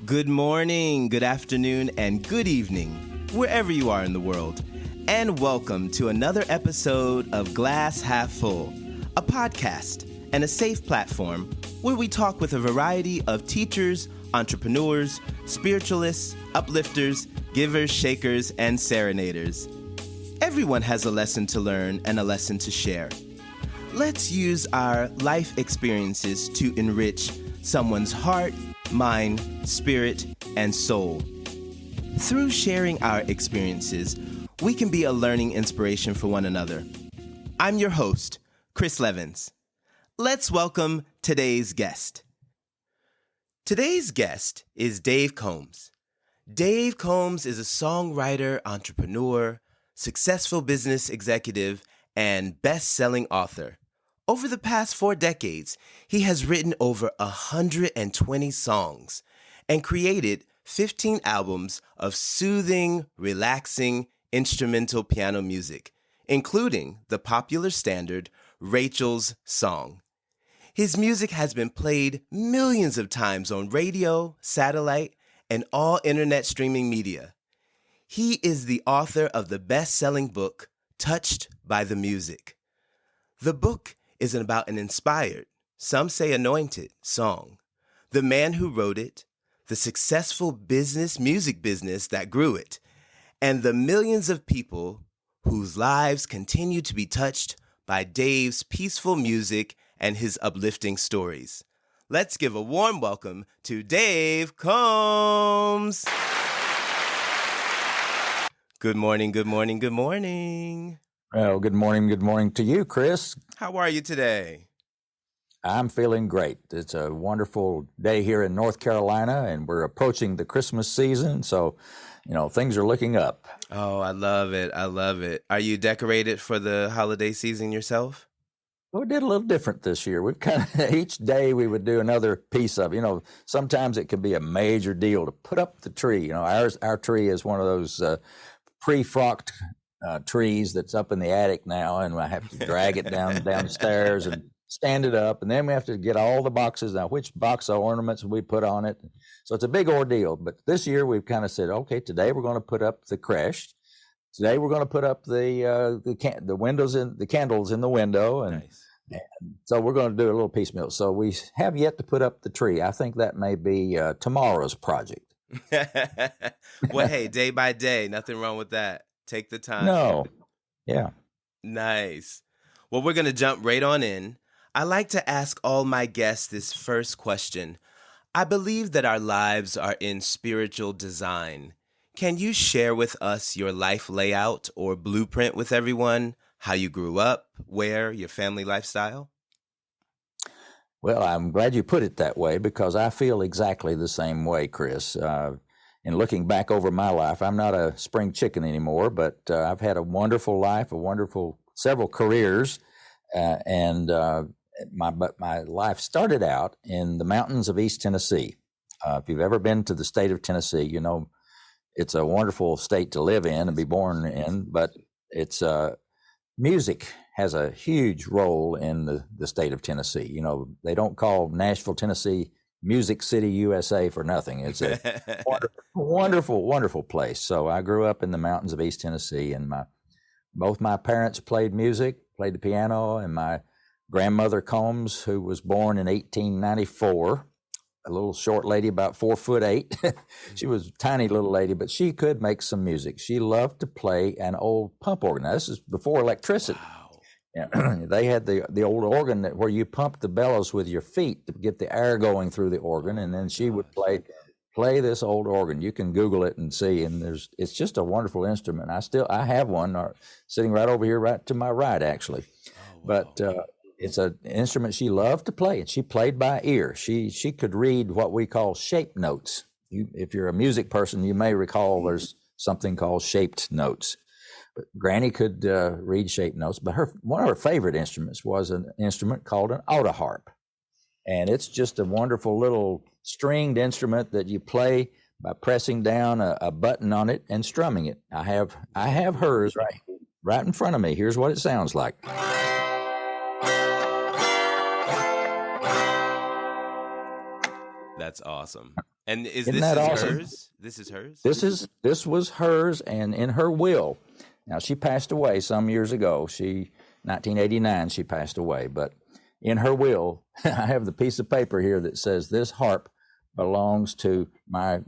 Good morning, good afternoon, and good evening, wherever you are in the world. And welcome to another episode of Glass Half Full, a podcast and a safe platform where we talk with a variety of teachers, entrepreneurs, spiritualists, uplifters, givers, shakers, and serenaders. Everyone has a lesson to learn and a lesson to share. Let's use our life experiences to enrich someone's heart, mind, spirit, and soul. Through sharing our experiences, we can be a learning inspiration for one another. I'm your host, Chris Levens. Let's welcome today's guest. Today's guest is Dave Combs. Dave Combs is a songwriter, entrepreneur, successful business executive, and best-selling author. Over the past 4 decades, he has written over 120 songs and created 15 albums of soothing, relaxing, instrumental piano music, including the popular standard Rachel's Song. His music has been played millions of times on radio, satellite, and all internet streaming media. He is the author of the best-selling book, Touched by the Music. The book is about an inspired, some say anointed, song, the man who wrote it, the successful music business that grew it, and the millions of people whose lives continue to be touched by Dave's peaceful music and his uplifting stories. Let's give a warm welcome to Dave Combs. Good morning, good morning, good morning. Well, good morning to you, Chris. How are you today? I'm feeling great. It's a wonderful day here in North Carolina, and we're approaching the Christmas season, so, things are looking up. Oh, I love it. I love it. Are you decorated for the holiday season yourself? We did a little different this year. We each day we would do another piece of it. Sometimes it could be a major deal to put up the tree. Our tree is one of those pre-frocked trees that's up in the attic now, and I have to drag it downstairs and stand it up, and then we have to get all the boxes. Now, which box of ornaments we put on it? So it's a big ordeal. But this year we've kind of said, okay, today we're going to put up the creche. Today we're going to put up the windows in the candles in the window, and, Nice. and so we're going to do a little piecemeal. So we have yet to put up the tree. I think that may be tomorrow's project. Well, hey, day by day, nothing wrong with that. Take the time. No, yeah. Nice. Well, we're going to jump right on in. I like to ask all my guests this first question. I believe that our lives are in spiritual design. Can you share with us your life layout or blueprint with everyone? How you grew up, where, your family lifestyle? Well, I'm glad you put it that way because I feel exactly the same way, Chris. In looking back over my life, I'm not a spring chicken anymore, but I've had a wonderful life, several careers, and my life started out in the mountains of East Tennessee. If you've ever been to the state of Tennessee, it's a wonderful state to live in and be born in, but it's music has a huge role in the state of Tennessee. They don't call Nashville, Tennessee Music City, USA for nothing. It's a wonderful place. So I grew up in the mountains of East Tennessee, and both my parents played music, played the piano, and my grandmother Combs, who was born in 1894, a little short lady, about 4'8". She was a tiny little lady, but she could make some music. She loved to play an old pump organ. Now, this is before electricity. Wow. Yeah, they had the old organ where you pumped the bellows with your feet to get the air going through the organ, and then she would play this old organ. You can Google it and see, and it's just a wonderful instrument. I have one sitting right over here, right to my right, actually. Oh, wow. But it's an instrument she loved to play, and she played by ear. She could read what we call shape notes. If you're a music person, you may recall there's something called shaped notes. Granny could read shape notes, but one of her favorite instruments was an instrument called an autoharp. And it's just a wonderful little stringed instrument that you play by pressing down a button on it and strumming it. I have hers right in front of me. Here's what it sounds like. That's awesome. And is Isn't this that is awesome? hers? This is hers? This was hers, and in her will. Now, she passed away some years ago. 1989, she passed away. But in her will, I have the piece of paper here that says, this harp belongs to my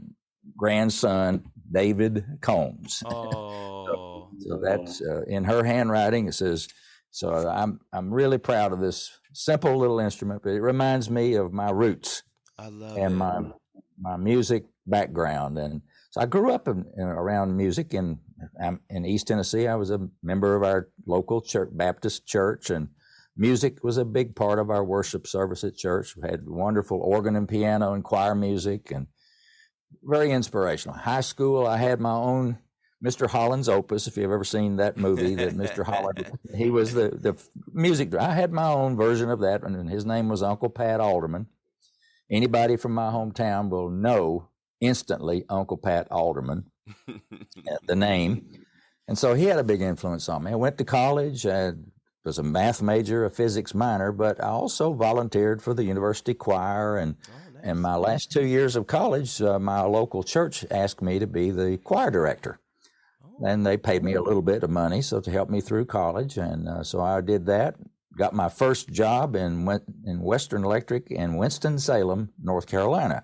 grandson, David Combs. Oh. So that's in her handwriting. It says, so I'm really proud of this simple little instrument, but it reminds me of my roots. I love and it. my music background. And so I grew up around music in East Tennessee. I was a member of our local church, Baptist church, and music was a big part of our worship service at church. We had wonderful organ and piano and choir music, and very inspirational. High school, I had my own Mr. Holland's Opus, if you've ever seen that movie, that Mr. Holland, he was the music. I had my own version of that, and his name was Uncle Pat Alderman. Anybody from my hometown will know instantly Uncle Pat Alderman, the name. And so he had a big influence on me. I went to college. I was a math major, a physics minor, but I also volunteered for the university choir. And in my last 2 years of college, my local church asked me to be the choir director. And they paid me a little bit of money to help me through college. And so I did that. Got my first job in Western Electric in Winston-Salem, North Carolina.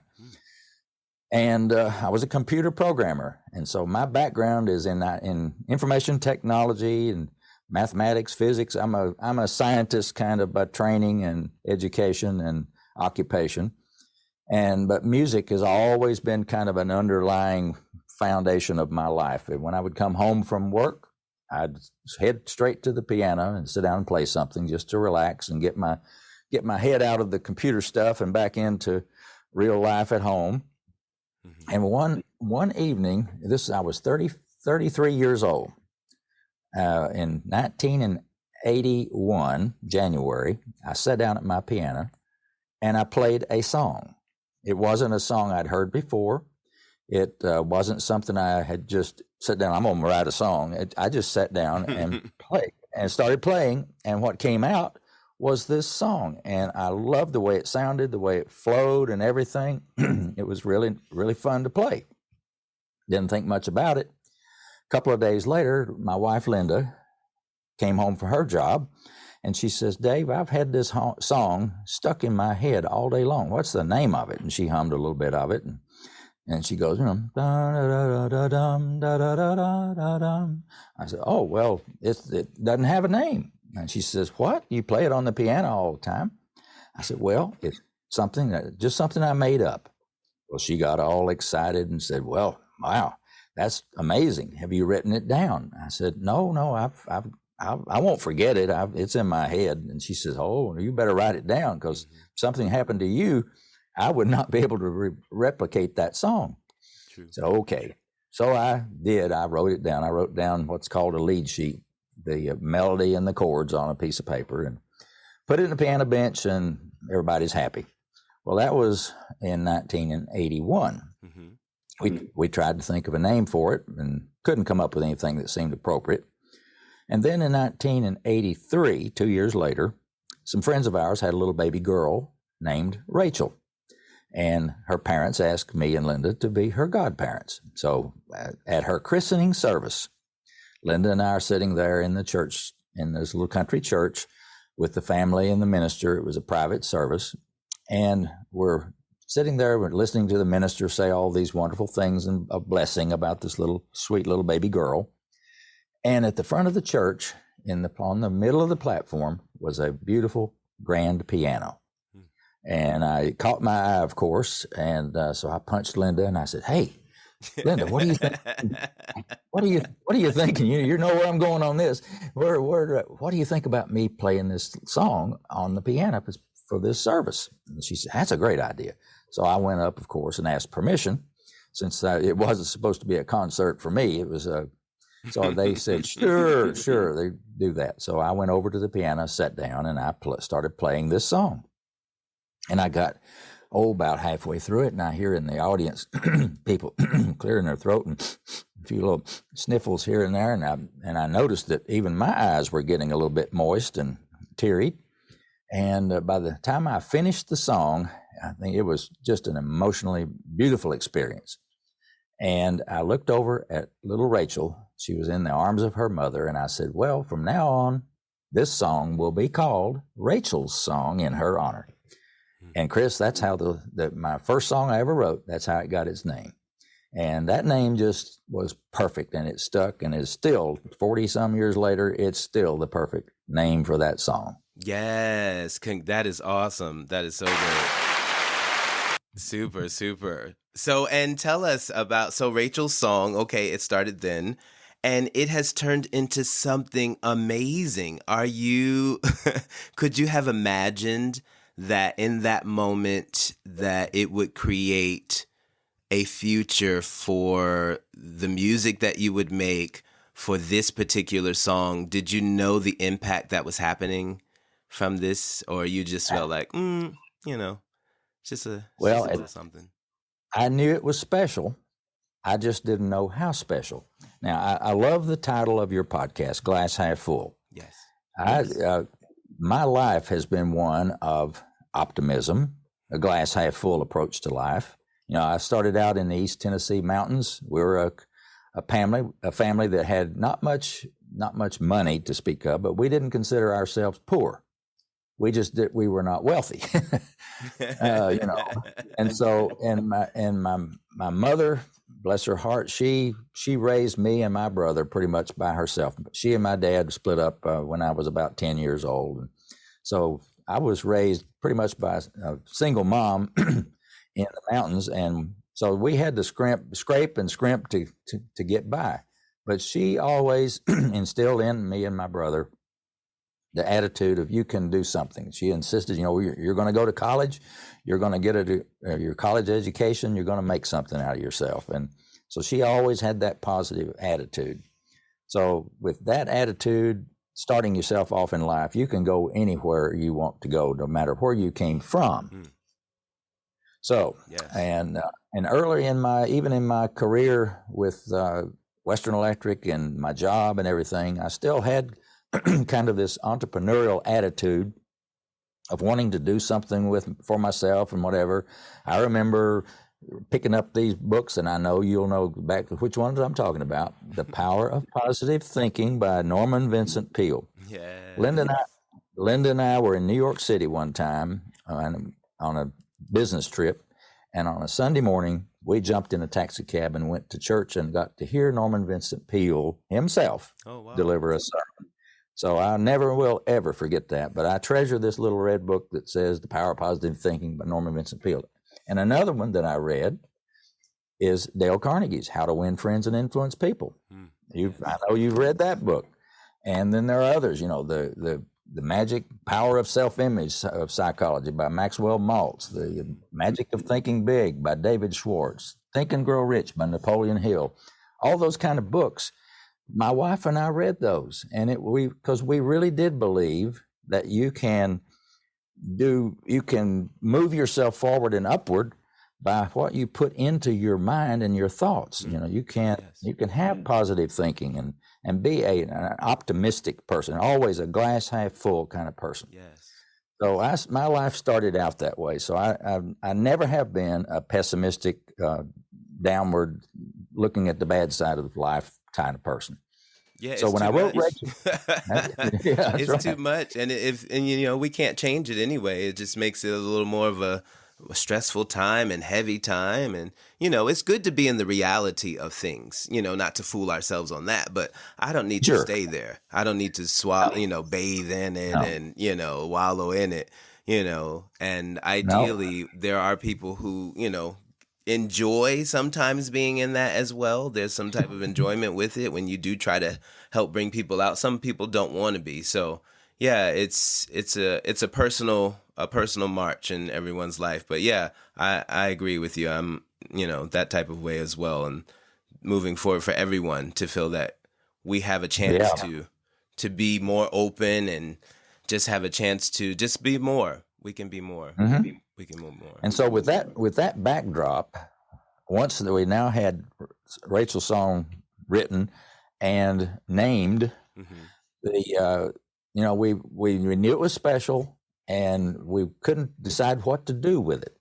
And I was a computer programmer. And so my background is in information technology and mathematics, physics. I'm a scientist kind of by training and education and occupation. But music has always been kind of an underlying foundation of my life. And when I would come home from work, I'd head straight to the piano and sit down and play something just to relax and get my head out of the computer stuff and back into real life at home. And one evening, I was 33 years old. In 1981, January, I sat down at my piano and I played a song. It wasn't a song I'd heard before. It wasn't something I had just sat down, I'm going to write a song. I just sat down and played and started playing. And what came out was this song. And I loved the way it sounded, the way it flowed and everything. It was really, really fun to play. Didn't think much about it. A couple of days later, my wife, Linda, came home from her job. And she says, Dave, I've had this song stuck in my head all day long. What's the name of it? And she hummed a little bit of it. And she goes, da da da dum da da da da da dum. I said, oh well, it doesn't have a name. And she says, what? You play it on the piano all the time? I said, well, it's something I made up. Well, she got all excited and said, well, wow, that's amazing. Have you written it down? I said, no, I won't forget it. It's in my head. And she says, oh, you better write it down because if something happened to you, I would not be able to replicate that song. True. So, okay. So I did. I wrote it down. I wrote down what's called a lead sheet, the melody and the chords on a piece of paper and put it in the piano bench and everybody's happy. Well, that was in 1981. We tried to think of a name for it and couldn't come up with anything that seemed appropriate. And then in 1983, 2 years later, some friends of ours had a little baby girl named Rachel. And her parents asked me and Linda to be her godparents. So at her christening service, Linda and I are sitting there in the church, in this little country church with the family and the minister. It was a private service. And we're sitting there, we're listening to the minister say all these wonderful things and a blessing about this sweet little baby girl. And at the front of the church, on the middle of the platform, was a beautiful grand piano. And I caught my eye, of course, and so I punched Linda and I said, "Hey, Linda, what do you think? What are you thinking? You know where I'm going on this. What do you think about me playing this song on the piano for this service?" And she said, "That's a great idea." So I went up, of course, and asked permission, since it wasn't supposed to be a concert for me. It was so they said, sure, they do that. So I went over to the piano, sat down, and I started playing this song. And I got, about halfway through it, and I hear in the audience people clearing their throat and a few little sniffles here and there. And I noticed that even my eyes were getting a little bit moist and teary. And by the time I finished the song I think it was just an emotionally beautiful experience. And I looked over at little Rachel. She was in the arms of her mother. And I said, well, from now on, this song will be called Rachel's Song in her honor. And Chris, that's how my first song I ever wrote, that's how it got its name. And that name just was perfect, and it stuck, and it's still 40 some years later, it's still the perfect name for that song. Yes, that is awesome. That is so great. Super, super. So, and tell us about, so Rachel's Song, okay, it started then, and it has turned into something amazing. Could you have imagined that in that moment that it would create a future for the music that you would make for this particular song? Did you know the impact that was happening from this, or you just felt like, just a little something? I knew it was special. I just didn't know how special. Now, I love the title of your podcast, Glass Half Full. Yes. My life has been one of optimism, a glass half full approach to life. I started out in the East Tennessee mountains. We were a family that had not much money to speak of, but we didn't consider ourselves poor. We were not wealthy, And so, my mother, bless her heart, she raised me and my brother pretty much by herself. She and my dad split up when I was about 10 years old. And so I was raised pretty much by a single mom in the mountains, and so we had to scrape and scrimp to get by. But she always instilled in me and my brother the attitude of, you can do something. She insisted, you're going to go to college, you're going to get your college education, you're going to make something out of yourself. And so she always had that positive attitude. So with that attitude, starting yourself off in life, you can go anywhere you want to go, no matter where you came from. Mm. So, yes. And early in my career with Western Electric and my job and everything, I still had kind of this entrepreneurial attitude of wanting to do something for myself and whatever. I remember picking up these books, and I know you'll know back to which ones I'm talking about. The Power of Positive Thinking by Norman Vincent Peale. Yeah. Linda and I were in New York City one time on a business trip, and on a Sunday morning, we jumped in a taxi cab and went to church and got to hear Norman Vincent Peale himself deliver a sermon. So I never will ever forget that. But I treasure this little red book that says The Power of Positive Thinking by Norman Vincent Peale. And another one that I read is Dale Carnegie's How to Win Friends and Influence People. I know you've read that book. And then there are others, the Magic Power of Self-Image of Psychology by Maxwell Maltz, The Magic of Thinking Big by David Schwartz, Think and Grow Rich by Napoleon Hill. All those kind of books. My wife and I read those, and because we really did believe that you can move yourself forward and upward by what you put into your mind and your thoughts. You can have positive thinking and be an optimistic person, always a glass half full kind of person. Yes. So my life started out that way. So I never have been a pessimistic, downward, looking at the bad side of life kind of person. Yeah. So when I wrote Rachel, it's right. too much, and we can't change it anyway. It just makes it a little more of a stressful time and heavy time, and it's good to be in the reality of things. Not to fool ourselves on that, but I don't need to stay there. I don't need to swallow, bathe in it and wallow in it. And ideally, there are people who enjoy sometimes being in that as well. There's some type of enjoyment with it when you do try to help bring people out. Some people don't want to be. So yeah, it's a personal march in everyone's life. But yeah, I agree with you. I'm that type of way as well, and moving forward for everyone to feel that we have a chance to be more open and just have a chance to just be more. We can be more. Mm-hmm. We can move more. And so with that backdrop, once we now had Rachel's Song written and named, we knew it was special, and we couldn't decide what to do with it.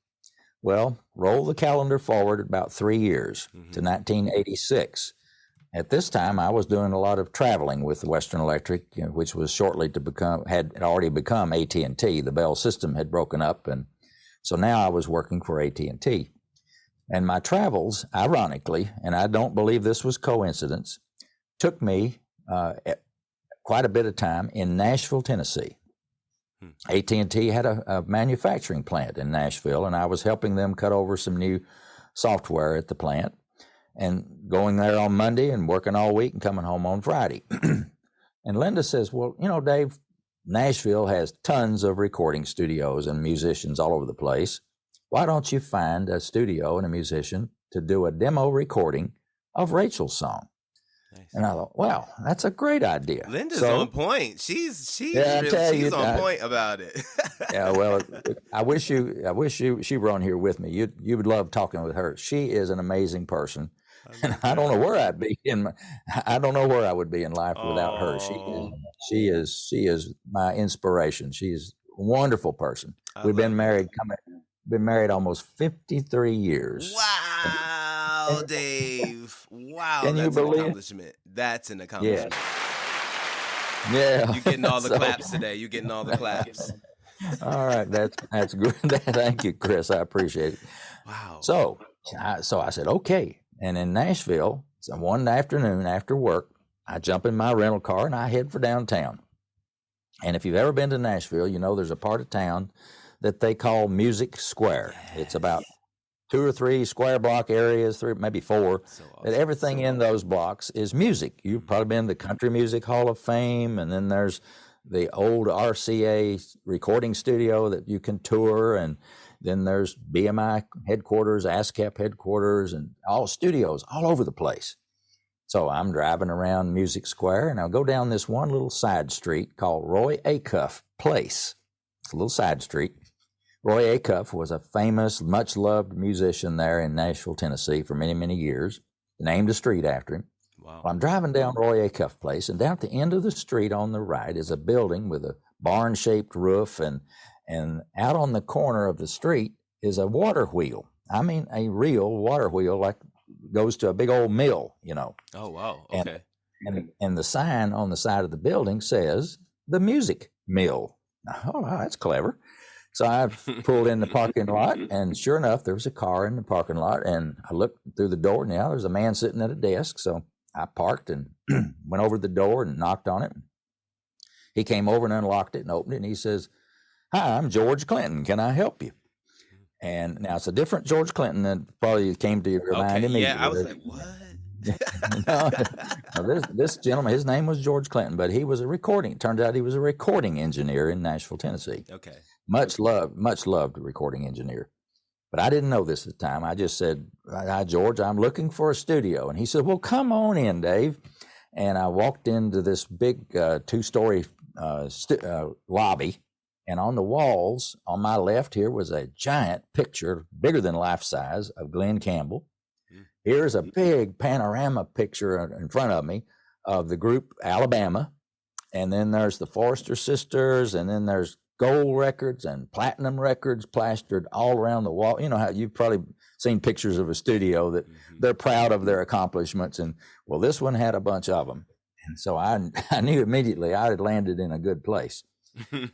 Well, roll the calendar forward about 3 years to 1986. At this time, I was doing a lot of traveling with Western Electric, which was shortly to had already become AT&T. The Bell system had broken up, and so now I was working for AT&T. And my travels, ironically, and I don't believe this was coincidence, took me quite a bit of time in Nashville, Tennessee. AT&T had a manufacturing plant in Nashville, and I was helping them cut over some new software at the plant, and going there on Monday and working all week and coming home on Friday. And Linda says, well, Dave, Nashville has tons of recording studios and musicians all over the place. Why don't you find a studio and a musician to do a demo recording of Rachel's song? Nice. And I thought, wow, that's a great idea. Linda's on point. She's on point about it. Yeah, well, I wish she were on here with me. You would love talking with her. She is an amazing person. And I don't know where I don't know where I would be in life without her. She is my inspiration. She's a wonderful person. We've been married almost 53 years. Wow, Dave. Wow, Can that's you an believe? Accomplishment. That's an accomplishment. Yeah. You're getting all the claps today. You're getting all the claps. All right, that's good. Thank you, Chris. I appreciate it. Wow. So I said, okay. And in Nashville, so one afternoon after work, I jump in my rental car and I head for downtown. And if you've ever been to Nashville, there's a part of town that they call Music Square. Yes. It's about 2 or 3 square block areas, 3, maybe 4. So awesome. And everything in those blocks is music. You've probably been to the Country Music Hall of Fame, and then there's the old RCA recording studio that you can tour, and then there's BMI headquarters, ASCAP headquarters, and all studios all over the place. So I'm driving around Music Square, and I'll go down this one little side street called Roy Acuff Place. It's a little side street. Roy Acuff was a famous, much-loved musician there in Nashville, Tennessee for many, many years. Named a street after him. Wow. Well, I'm driving down Roy Acuff Place, and down at the end of the street on the right is a building with a barn-shaped roof, and out on the corner of the street is a water wheel. I mean, a real water wheel, like goes to a big old mill, Oh, wow. Okay. And the sign on the side of the building says, the Music Mill. Oh, wow, that's clever. So I pulled in the parking lot, and sure enough, there was a car in the parking lot, and I looked through the door, and there's a man sitting at a desk. So I parked and went over to the door and knocked on it. He came over and unlocked it and opened it, and he says, hi, I'm George Clinton. Can I help you? And now it's a different George Clinton than probably came to your mind immediately. Yeah, I was like, what? No, this gentleman, his name was George Clinton, but he was it turns out he was a recording engineer in Nashville, Tennessee. Okay. Much loved recording engineer. But I didn't know this at the time. I just said, hi, George, I'm looking for a studio. And he said, well, come on in, Dave. And I walked into this big 2-story lobby. And on the walls, on my left here, was a giant picture, bigger than life size, of Glenn Campbell. Here's a big panorama picture in front of me of the group Alabama. And then there's the Forrester Sisters, and then there's gold records and platinum records plastered all around the wall. You know how you've probably seen pictures of a studio that they're proud of their accomplishments. And well, this one had a bunch of them. And so I knew immediately I had landed in a good place.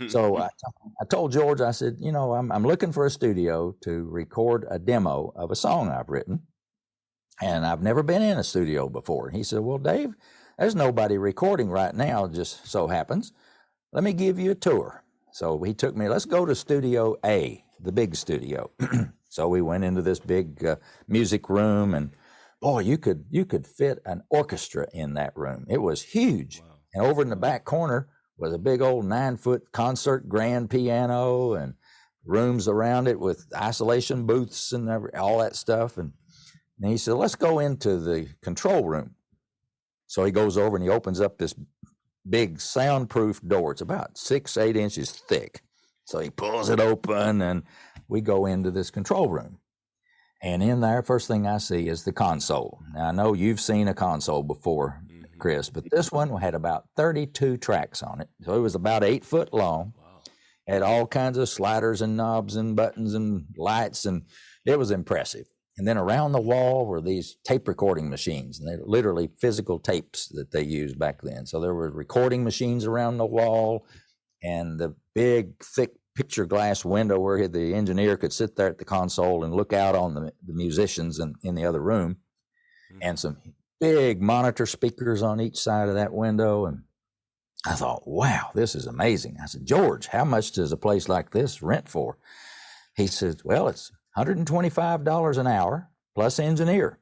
So I told George, I said, I'm looking for a studio to record a demo of a song I've written. And I've never been in a studio before. And he said, well, Dave, there's nobody recording right now, just so happens. Let me give you a tour. So he took me, let's go to Studio A, the big studio. So we went into this big music room, and boy, you could fit an orchestra in that room. It was huge. Wow. And over in the back corner was a big old 9-foot concert grand piano, and rooms around it with isolation booths and all that stuff. And he said, let's go into the control room. So he goes over and he opens up this big soundproof door. It's about 6-8 inches thick. So he pulls it open, and we go into this control room. And in there, first thing I see is the console. Now, I know you've seen a console before, Chris, but this one had about 32 tracks on it. So it was about 8 foot long. Wow. had all kinds of sliders and knobs and buttons and lights, and it was impressive. And then around the wall were these tape recording machines, and they're literally physical tapes that they used back then. So there were recording machines around the wall, and the big, thick picture glass window where the engineer could sit there at the console and look out on the musicians in the other room, and some big monitor speakers on each side of that window. And I thought, wow, this is amazing. I said, George, how much does a place like this rent for? He said, well, it's $125 an hour plus engineer.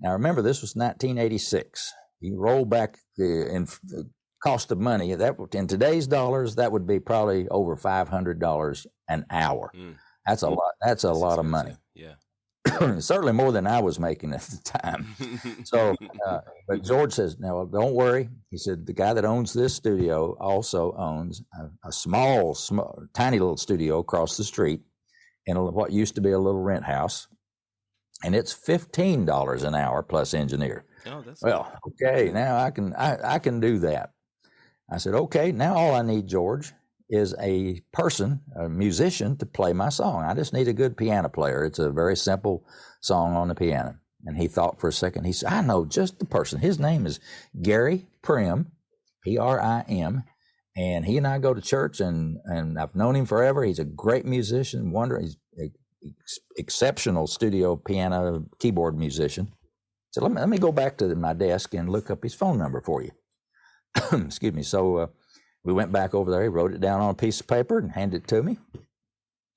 Now, remember, this was 1986. You roll back in cost of money, that in today's dollars, that would be probably over $500 an hour. That's a lot. That's a lot of money. Yeah. Certainly more than I was making at the time. So, but George says, no, don't worry. He said, the guy that owns this studio also owns a small, tiny little studio across the street in what used to be a little rent house. And it's $15 an hour plus engineer. Oh, that's well, okay. Now I can do that. I said, okay, now all I need, George, is a musician to play my song. I just need a good piano player. It's a very simple song on the piano. And he thought for a second. He said, I know just the person. His name is Gary Prim, Prim. And he and I go to church, and I've known him forever. He's a great musician, he's an exceptional studio piano keyboard musician. So let me go back to my desk and look up his phone number for you. Excuse me. So we went back over there. He wrote it down on a piece of paper and handed it to me.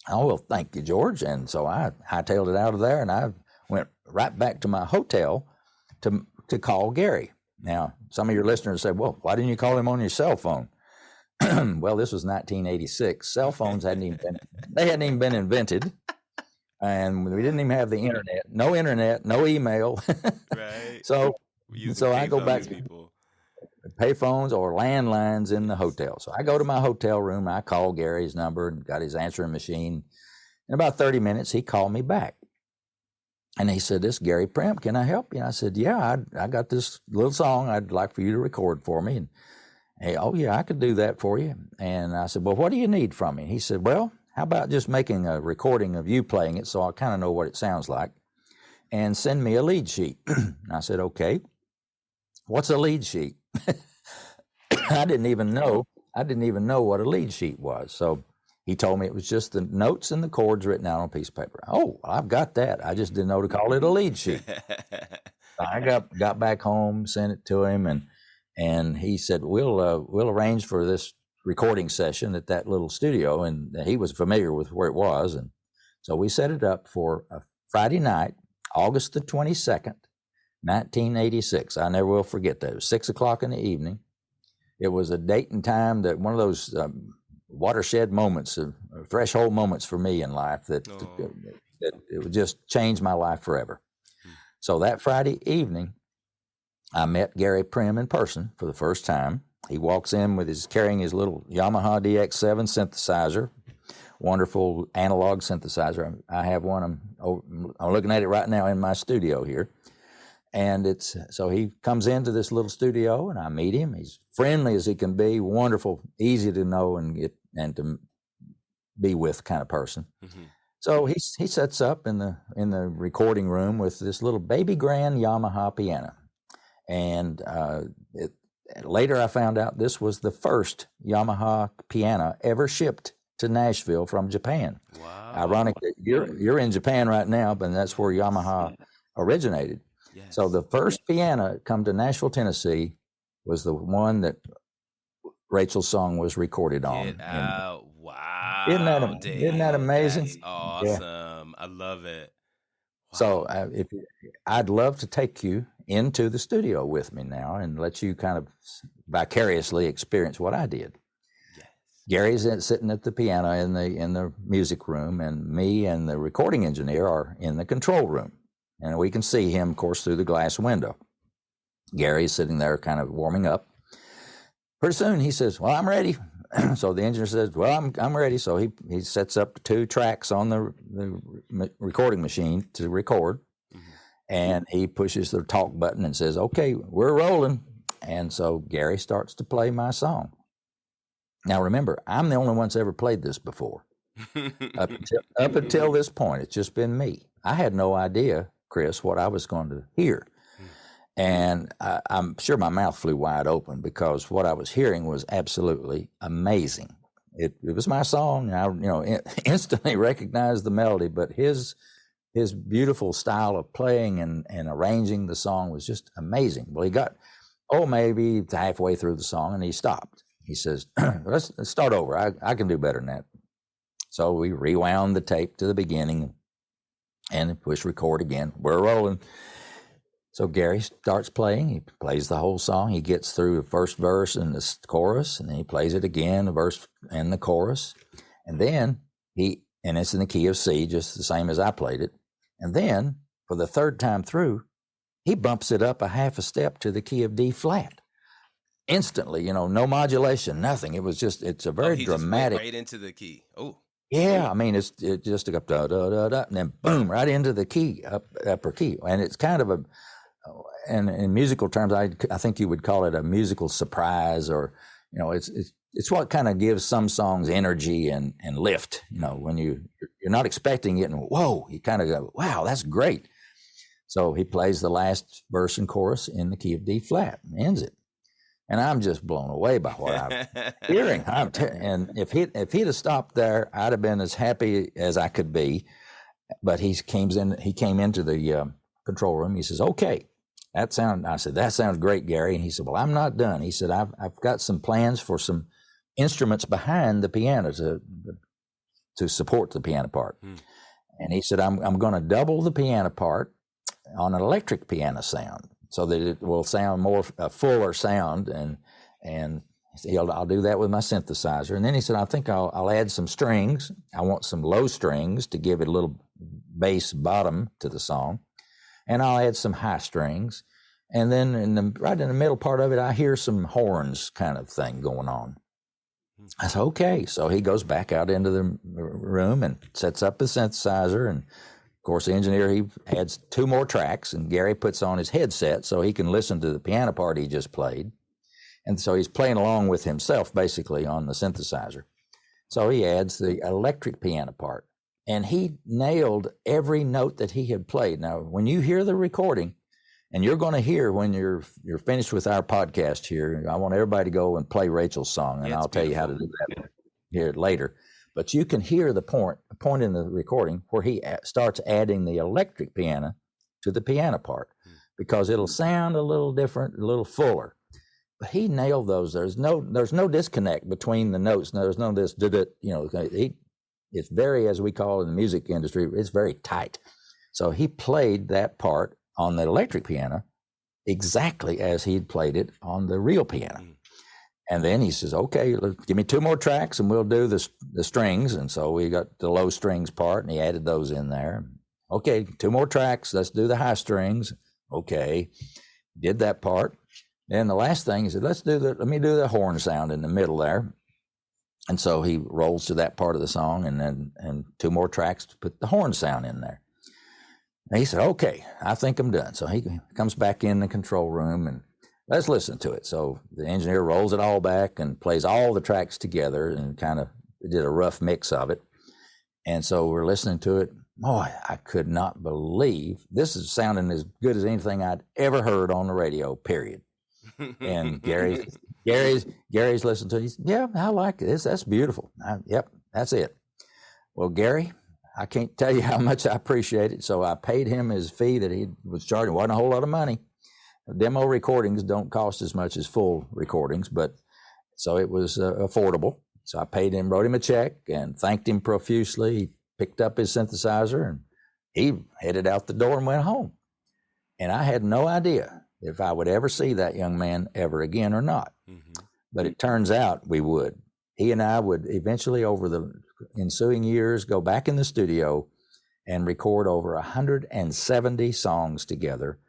Oh, well, thank you, George. And so I hightailed it out of there, and I went right back to my hotel to call Gary. Now, some of your listeners say, well, why didn't you call him on your cell phone? Well, this was 1986. Cell phones hadn't even been invented. And we didn't even have the internet, no email. Right. So I go back to people. Payphones or landlines in the hotel. So I go to my hotel room. I call Gary's number and got his answering machine. In about 30 minutes, he called me back. And he said, this is Gary Prim, can I help you? And I said, yeah, I got this little song I'd like for you to record for me. And hey, oh, yeah, I could do that for you. And I said, well, what do you need from me? He said, well, how about just making a recording of you playing it so I kind of know what it sounds like, and send me a lead sheet. And I said, okay, what's a lead sheet? I didn't even know what a lead sheet was. So he told me it was just the notes and the chords written out on a piece of paper. Oh, well, I've got that. I just didn't know to call it a lead sheet. So I got back home, sent it to him, and he said, we'll arrange for this recording session at that little studio. And he was familiar with where it was. And so we set it up for a Friday night, August the 22nd, 1986. I never will forget that. It was 6:00 in the evening. It was a date and time that one of those watershed moments, threshold moments for me in life that it would just change my life forever. So that Friday evening, I met Gary Prim in person for the first time. He walks in carrying his little Yamaha DX7 synthesizer, wonderful analog synthesizer. I have one. I'm looking at it right now in my studio here. And so he comes into this little studio, and I meet him. He's friendly as he can be, wonderful, easy to know and to be with kind of person. Mm-hmm. So he sets up in the recording room with this little baby grand Yamaha piano. And later I found out this was the first Yamaha piano ever shipped to Nashville from Japan. Wow. Ironically, you're in Japan right now, but that's where Yamaha originated. Yes. So the first piano come to Nashville, Tennessee, was the one that Rachel's song was recorded on. Wow. Isn't that amazing? That's awesome. Yeah. I love it. Wow. So I'd love to take you into the studio with me now and let you kind of vicariously experience what I did. Yes. Gary's sitting at the piano in the music room, and me and the recording engineer are in the control room. And we can see him, of course, through the glass window. Gary's sitting there kind of warming up. Pretty soon he says, well, I'm ready. So the engineer says, well, I'm ready. So he sets up 2 tracks on the recording machine to record. Mm-hmm. And he pushes the talk button and says, okay, we're rolling. And so Gary starts to play my song. Now, remember, I'm the only one that's ever played this before. Up until this point, it's just been me. I had no idea, Chris, what I was going to hear. And I'm sure my mouth flew wide open because what I was hearing was absolutely amazing. It was my song, and I instantly recognized the melody, but his beautiful style of playing and arranging the song was just amazing. Well, he got, maybe halfway through the song, and he stopped. He says, let's start over. I can do better than that. So we rewound the tape to the beginning and push record again. We're rolling. So Gary starts playing. He plays the whole song. He gets through the first verse and the chorus, and then he plays it again, the verse and the chorus. And then and it's in the key of C, just the same as I played it. And then for the third time through, he bumps it up a half a step to the key of D flat. Instantly, no modulation, nothing. It was just, it's a very dramatic. Just went right into the key. Oh. Yeah, I mean, it just took up da da da da, and then boom, right into the key, upper key. And it's kind of and in musical terms, I think you would call it a musical surprise, or it's what kind of gives some songs energy and lift. When you're not expecting it, and whoa, you kind of go, wow, that's great. So he plays the last verse and chorus in the key of D flat and ends it. And I'm just blown away by what I'm hearing. And if he'd have stopped there, I'd have been as happy as I could be. But he came into the control room. He says, "Okay, I said, "That sounds great, Gary." And he said, "Well, I'm not done." He said, "I've got some plans for some instruments behind the piano to support the piano part." And he said, "I'm going to double the piano part on an electric piano sound, so that it will sound more a fuller sound, and I'll do that with my synthesizer." And then he said, "I think I'll add some strings. I want some low strings to give it a little bass bottom to the song, and I'll add some high strings. And then right in the middle part of it, I hear some horns kind of thing going on." I said, "Okay." So he goes back out into the room and sets up his synthesizer, and of course, the engineer, he adds 2 more tracks, and Gary puts on his headset so he can listen to the piano part he just played. And so he's playing along with himself, basically, on the synthesizer. So he adds the electric piano part, and he nailed every note that he had played. Now, when you hear the recording, and you're going to hear when you're finished with our podcast here, I want everybody to go and play Rachel's song, and I'll tell you how to do that here later. But you can hear the point in the recording where he starts adding the electric piano to the piano part, because it'll sound a little different, a little fuller. But he nailed those. There's no disconnect between the notes. There's no this, it's very, as we call it in the music industry, it's very tight. So he played that part on the electric piano exactly as he'd played it on the real piano. And then he says, "Okay, give me 2 more tracks and we'll do the strings." And so we got the low strings part, and he added those in there. "Okay, 2 more tracks. Let's do the high strings." Okay, did that part. Then the last thing, he said, let me do the horn sound in the middle there. And so he rolls to that part of the song, and 2 more tracks to put the horn sound in there. And he said, "Okay, I think I'm done." So he comes back in the control room, and let's listen to it. So the engineer rolls it all back and plays all the tracks together, and kind of did a rough mix of it. And so we're listening to it. Boy, I could not believe this is sounding as good as anything I'd ever heard on the radio, period. And Gary's listened to it. He said, "Yeah, I like this. That's beautiful. Yep, that's it." Well, Gary, I can't tell you how much I appreciate it. So I paid him his fee that he was charging. It wasn't a whole lot of money. Demo recordings don't cost as much as full recordings, but so it was affordable. So I paid him, wrote him a check, and thanked him profusely. He picked up his synthesizer, and he headed out the door and went home. And I had no idea if I would ever see that young man ever again or not. But it turns out we would. He and I would eventually, over the ensuing years, go back in the studio and record over 170 songs together.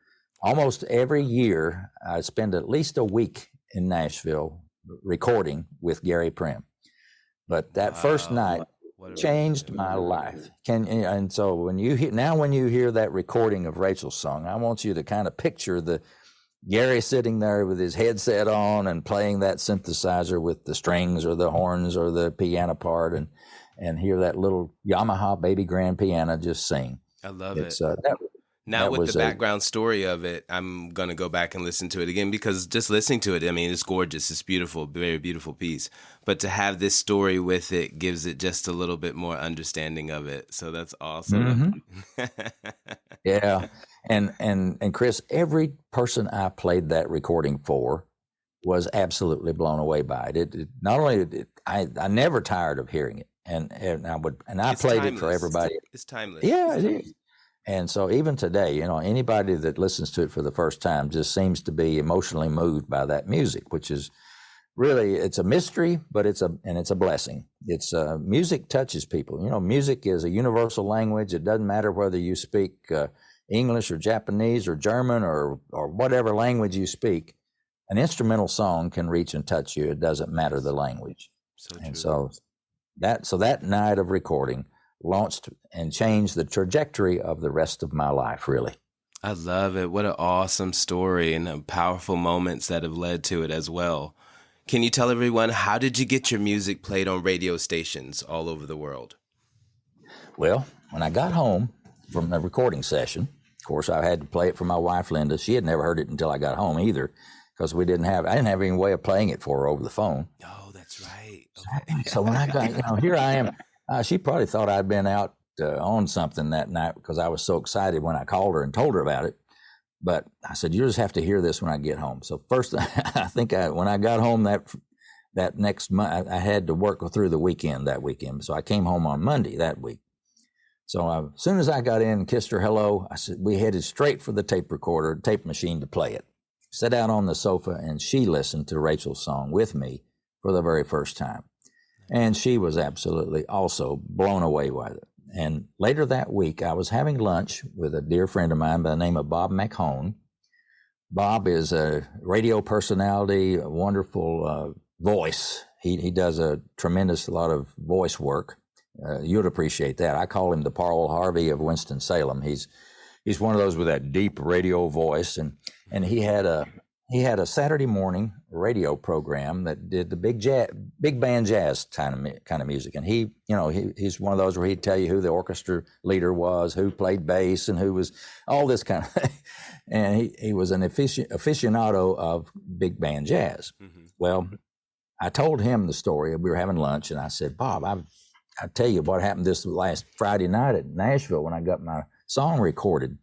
Almost every year, I spend at least a week in Nashville recording with Gary Prim. But that first night changed my life. And so when you hear that recording of Rachel's song, I want you to kind of picture the Gary sitting there with his headset on and playing that synthesizer with the strings or the horns or the piano part, and hear that little Yamaha baby grand piano just sing. I love It's it. Now that with the was background story of it, I'm going to go back and listen to it again, because just listening to it, I mean, it's gorgeous. It's beautiful, very beautiful piece. But to have this story with it gives it just a little bit more understanding of it. So that's awesome. yeah. And Chris, every person I played that recording for was absolutely blown away by it. Not only I never tired of hearing it, and I It's played timeless. it for everybody. It's timeless. Yeah, it is. And so even today, anybody that listens to it for the first time just seems to be emotionally moved by that music, which is really, it's a mystery, but it's a blessing. It's music touches people. Music is a universal language. It doesn't matter whether you speak English or Japanese or German or whatever language you speak. An instrumental song can reach and touch you. It doesn't matter the language. So and true. so that night of recording launched and changed the trajectory of the rest of my life, really. I love it. What an awesome story, and powerful moments that have led to it as well. Can you tell everyone, how did you get your music played on radio stations all over the world? Well, when I got home from the recording session, of course, I had to play it for my wife, Linda. She had never heard it until I got home either, because I didn't have any way of playing it for her over the phone. Oh, that's right. Okay. So when I got, here I am. She probably thought I'd been out on something that night, because I was so excited when I called her and told her about it. But I said, you just have to hear this when I get home. So first, I think when I got home that next month, I had to work through the weekend that weekend. So I came home on Monday that week. So as soon as I got in and kissed her hello, I said, we headed straight for the tape machine to play it. Sat down on the sofa, and she listened to Rachel's song with me for the very first time. And she was absolutely also blown away by it. And later that week, I was having lunch with a dear friend of mine by the name of Bob McHone. Bob is a radio personality, a wonderful voice. He does a tremendous lot of voice work. You'd appreciate that. I call him the Paul Harvey of Winston-Salem. He's one of those with that deep radio voice, and he had a Saturday morning radio program that did the big band jazz kind of music. And he's one of those where he'd tell you who the orchestra leader was, who played bass, and who was all this kind of thing. And he was an aficionado of big band jazz. Mm-hmm. Well, I told him the story. We were having lunch, and I said, Bob, I tell you what happened this last Friday night at Nashville when I got my song recorded.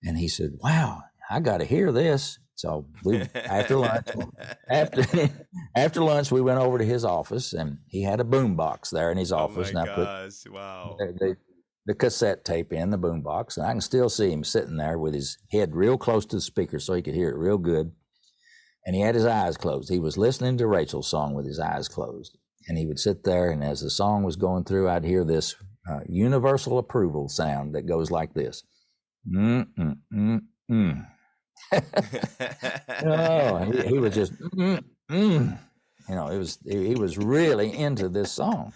And he said, wow, I got to hear this. So after lunch, we went over to his office, and he had a boom box there in his office. Oh my and I gosh, wow. the cassette tape in the boom box, and I can still see him sitting there with his head real close to the speaker so he could hear it real good. And he had his eyes closed. He was listening to Rachel's song with his eyes closed. And he would sit there, and as the song was going through, I'd hear this universal approval sound that goes like this. Oh, he was just, he was really into this song.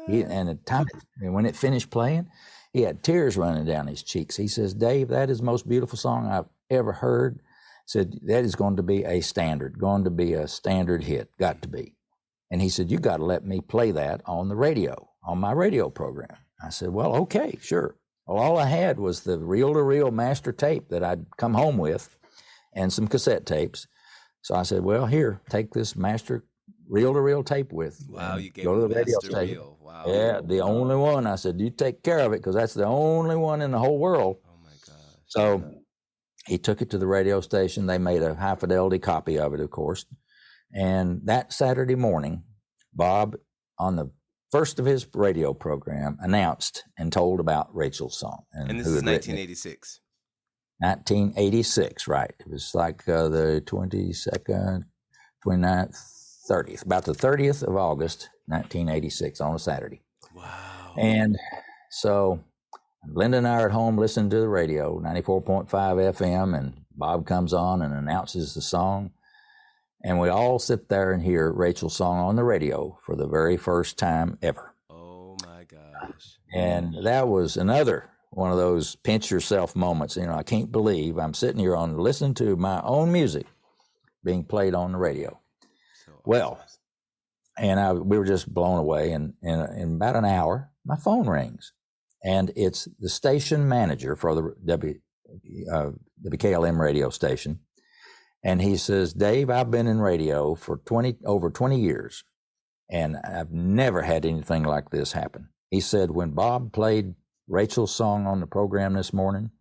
When it finished playing, he had tears running down his cheeks. He says, Dave, that is the most beautiful song I've ever heard. Said, that is going to be a standard hit, got to be. And he said, you got to let me play that on the radio, on my radio program. I said, well, okay, sure. Well, all I had was the reel-to-reel master tape that I'd come home with and some cassette tapes. So I said, well, here, take this master reel-to-reel tape with. Wow, you gave go to him the the radio master station. reel. Wow. Yeah, the only one. I said, you take care of it, because that's the only one in the whole world. Oh, my gosh. So he took it to the radio station. They made a high-fidelity copy of it, of course. And that Saturday morning, Bob, on the first of his radio program, announced and told about Rachel's song. And this is 1986. 1986, right. It was like the 22nd, 29th, 30th, about the 30th of August, 1986, on a Saturday. Wow. And so Linda and I are at home listening to the radio, 94.5 FM, and Bob comes on and announces the song. And we all sit there and hear Rachel's song on the radio for the very first time ever. Oh, my gosh. And that was another one of those pinch yourself moments. I can't believe I'm sitting here listening to my own music being played on the radio. So awesome. Well, and we were just blown away. And in about an hour, my phone rings, and it's the station manager for the WKLM radio station. And he says, Dave, I've been in radio for over 20 years, and I've never had anything like this happen. He said, when Bob played Rachel's song on the program this morning,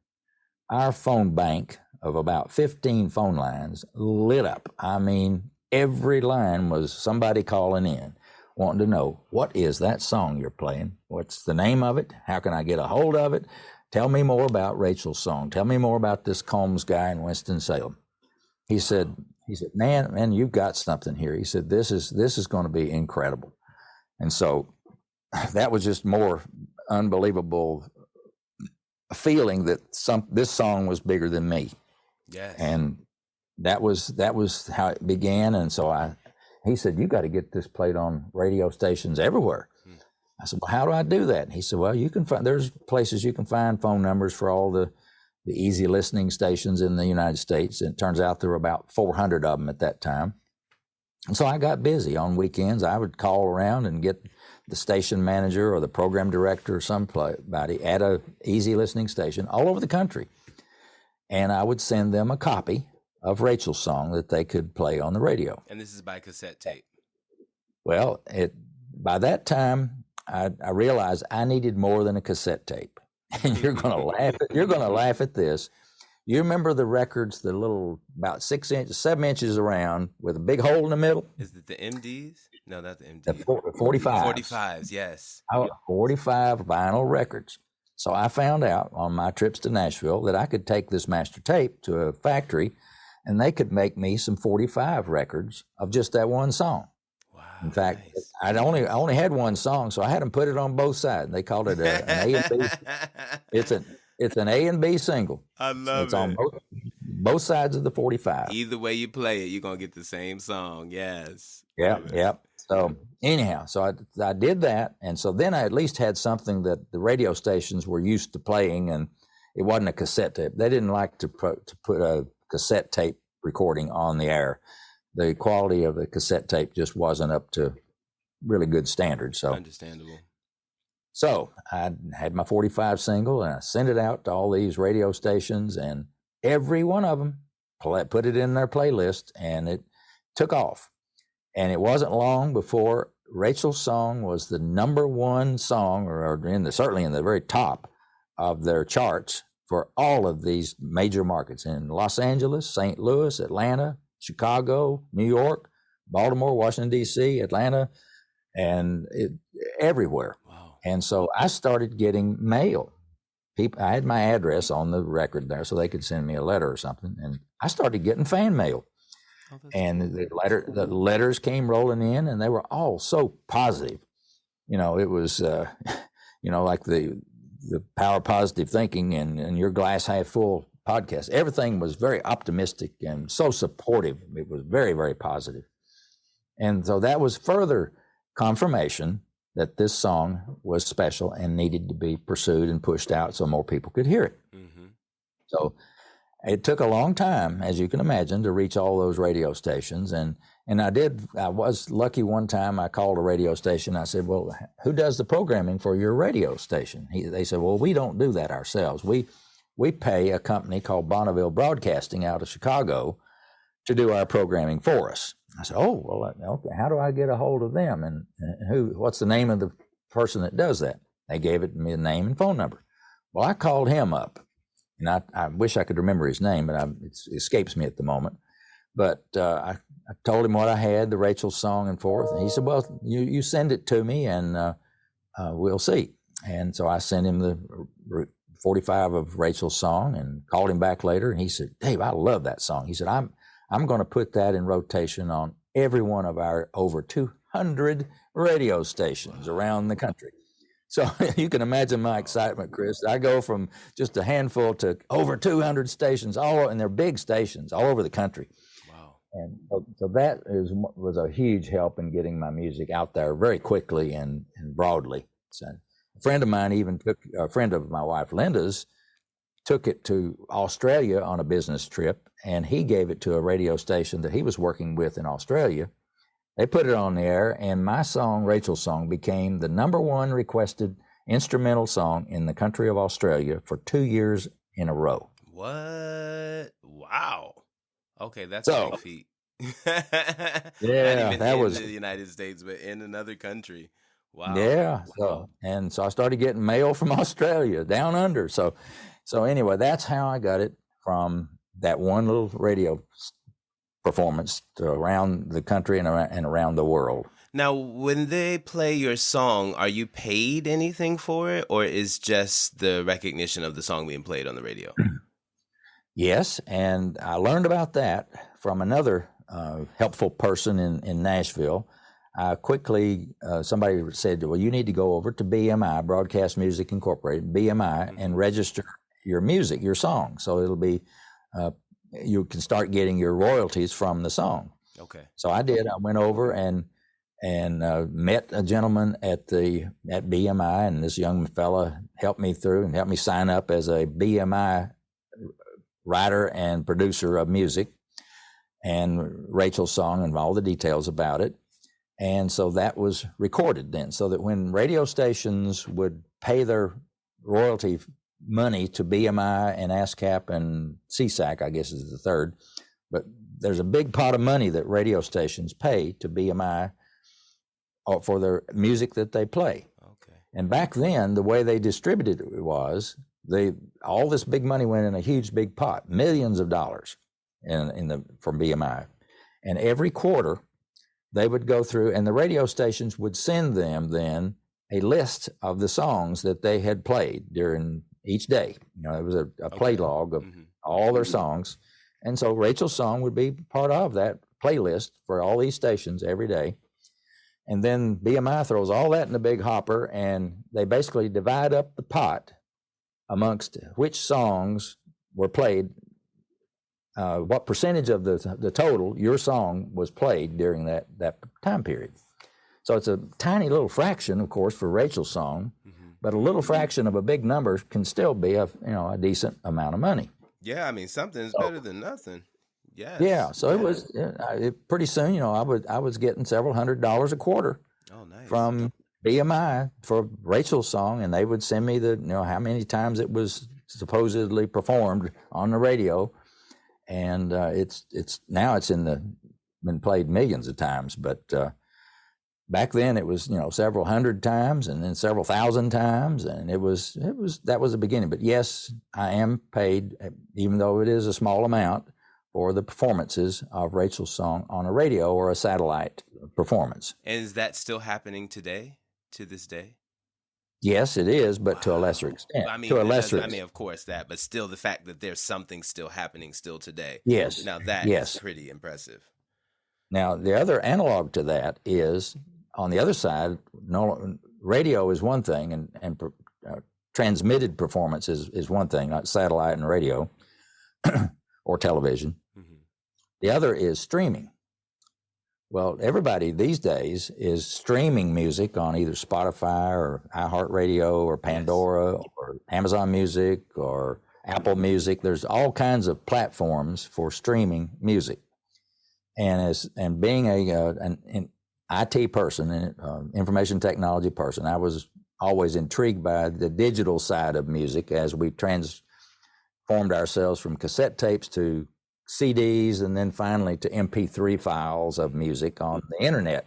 our phone bank of about 15 phone lines lit up. I mean, every line was somebody calling in, wanting to know, what is that song you're playing? What's the name of it? How can I get a hold of it? Tell me more about Rachel's song. Tell me more about this Combs guy in Winston-Salem. He said, man, you've got something here. He said, this is going to be incredible. And so that was just more unbelievable feeling that this song was bigger than me. Yes. And that was how it began. And so he said, you got to get this played on radio stations everywhere. I said, well, how do I do that? And he said, well, there's places you can find phone numbers for all the easy listening stations in the United States. And it turns out there were about 400 of them at that time. And so I got busy on weekends. I would call around and get the station manager or the program director or somebody at a easy listening station all over the country. And I would send them a copy of Rachel's song that they could play on the radio. And this is by cassette tape. Well, by that time, I realized I needed more than a cassette tape. And you're going to laugh. You're going to laugh at this. You remember the records, the little about 7 inches around with a big hole in the middle? Is it the MDs? No, not the MDs. The 45s. 45s, yes. 45 vinyl records. So I found out on my trips to Nashville that I could take this master tape to a factory, and they could make me some 45 records of just that one song. Wow. In fact, Nice. I only had one song, so I had them put it on both sides. They called it an A and B. It's an A and B single. I love It's on both sides of the 45. Either way you play it, you're going to get the same song. Yes. Yep. So anyhow, so I did that. And so then I at least had something that the radio stations were used to playing, and it wasn't a cassette tape. They didn't like to put a cassette tape recording on the air. The quality of the cassette tape just wasn't up to really good standards. So Understandable. So I had my 45 single, and I sent it out to all these radio stations, and every one of them put it in their playlist, and it took off. And it wasn't long before Rachel's song was the number one song, or certainly in the very top of their charts for all of these major markets in Los Angeles, St. Louis, Atlanta, Chicago, New York, Baltimore, Washington, D.C., Atlanta, and everywhere. Wow. And so I started getting mail. I had my address on the record there, so they could send me a letter or something. And I started getting fan mail. And the letters came rolling in, and they were all so positive. It was, like the power of positive thinking and your glass half full podcast. Everything was very optimistic and so supportive. It was very, very positive. And so that was further confirmation that this song was special and needed to be pursued and pushed out so more people could hear it. Mm-hmm. So it took a long time, as you can imagine, to reach all those radio stations. And I was lucky one time I called a radio station. I said, well, who does the programming for your radio station? They said, well, we don't do that ourselves. We pay a company called Bonneville Broadcasting out of Chicago to do our programming for us. I said, oh, well, okay, how do I get a hold of them? And what's the name of the person that does that? They gave it me a name and phone number. Well, I called him up. And I wish I could remember his name, but it escapes me at the moment. But I told him what I had, the Rachel song and forth. And he said, well, you send it to me and we'll see. And so I sent him the 45 of Rachel's song and called him back later. And he said, Dave, I love that song. He said, I'm going to put that in rotation on every one of our over 200 radio stations around the country. So you can imagine my excitement, Chris. I go from just a handful to over 200 stations, and they're big stations all over the country. Wow. And so that was a huge help in getting my music out there very quickly and broadly. So a friend of mine even took a friend of my wife, Linda's, took it to Australia on a business trip, and he gave it to a radio station that he was working with in Australia. They put it on the air, and my song, Rachel's Song, became the #1 requested instrumental song in the country of Australia for 2 years in a row. What? Wow. Okay, that's a So, big feat. yeah, Not even that in was, the United States, but in another country. Wow. yeah. So I started getting mail from Australia down under. So anyway, that's how I got it from that one little radio performance to around the country and around the world. Now, when they play your song, are you paid anything for it, or is just the recognition of the song being played on the radio? Yes, and I learned about that from another helpful person in Nashville. I quickly, somebody said, well, you need to go over to BMI, Broadcast Music Incorporated, BMI, and register your music, your song. So it'll be, you can start getting your royalties from the song. Okay. So I did. I went over and met a gentleman at BMI, and this young fella helped me through and helped me sign up as a BMI writer and producer of music, and Rachel's Song and all the details about it. And so that was recorded then, so that when radio stations would pay their royalty money to BMI and ASCAP and CSAC, I guess is the third, but there's a big pot of money that radio stations pay to BMI for their music that they play. Okay. And back then, the way they distributed it was all this big money went in a huge big pot, millions of dollars from BMI. And every quarter they would go through, and the radio stations would send them then a list of the songs that they had played during each day. It was a play log of all their songs. And so Rachel's Song would be part of that playlist for all these stations every day. And then BMI throws all that in a big hopper, and they basically divide up the pot amongst which songs were played, what percentage of the total your song was played during that time period. So it's a tiny little fraction, of course, for Rachel's Song, but a little fraction of a big number can still be a decent amount of money. Yeah, I mean, something's better than nothing. Yes. Yeah, so it was pretty soon. I was getting several $100s a quarter from BMI for Rachel's Song, and they would send me how many times it was supposedly performed on the radio, and it's been played millions of times, but back then it was several hundred times and then several thousand times, and that was the beginning. But yes, I am paid, even though it is a small amount, for the performances of Rachel's Song on a radio or a satellite performance. And is that still happening today, to this day? Yes, it is, but to a lesser extent. I mean, of course that, but still the fact that there's something still happening still today. Yes. Now that is pretty impressive. Now, the other analog to that is, on the other side, radio is one thing, and transmitted performance is one thing, like satellite and radio or television. The other is streaming. Well, everybody these days is streaming music on either Spotify or iHeartRadio or Pandora or Amazon Music or Apple Music. There's all kinds of platforms for streaming music. And being an IT person, an information technology person, I was always intrigued by the digital side of music as we transformed ourselves from cassette tapes to CDs, and then finally to MP3 files of music on the internet.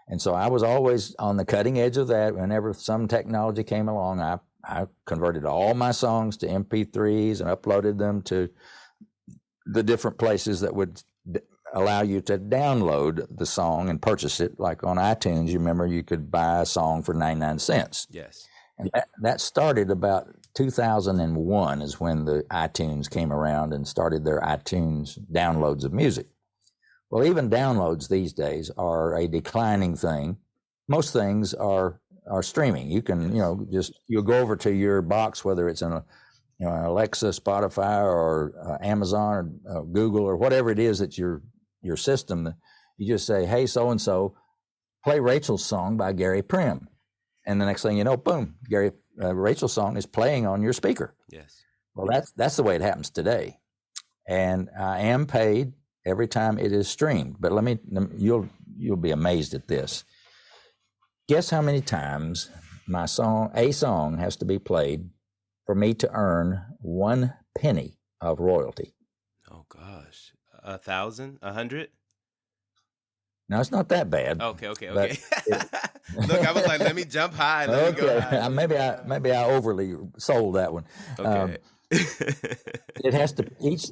And so I was always on the cutting edge of that. Whenever some technology came along, I converted all my songs to MP3s and uploaded them to the different places that would allow you to download the song and purchase it. Like on iTunes, you remember you could buy a song for 99 cents. Yes. And that started about 2001 is when the iTunes came around and started their iTunes downloads of music. Well, even downloads these days are a declining thing. Most things are streaming. You can, you'll go over to your box, whether it's an Alexa, Spotify, or Amazon, or Google, or whatever it is that's your system. You just say, hey, so-and-so, play Rachel's Song by Gary Prim. And the next thing you know, boom, Rachel's Song is playing on your speaker. Yes. Well, that's the way it happens today, and I am paid every time it is streamed. But you'll be amazed at this. Guess how many times a song has to be played for me to earn 1 penny of royalty? Oh gosh, 1,000, 100. Now it's not that bad. Okay. Look, I was like, let me jump high. Let me go high. Maybe I overly sold that one. Okay. It has to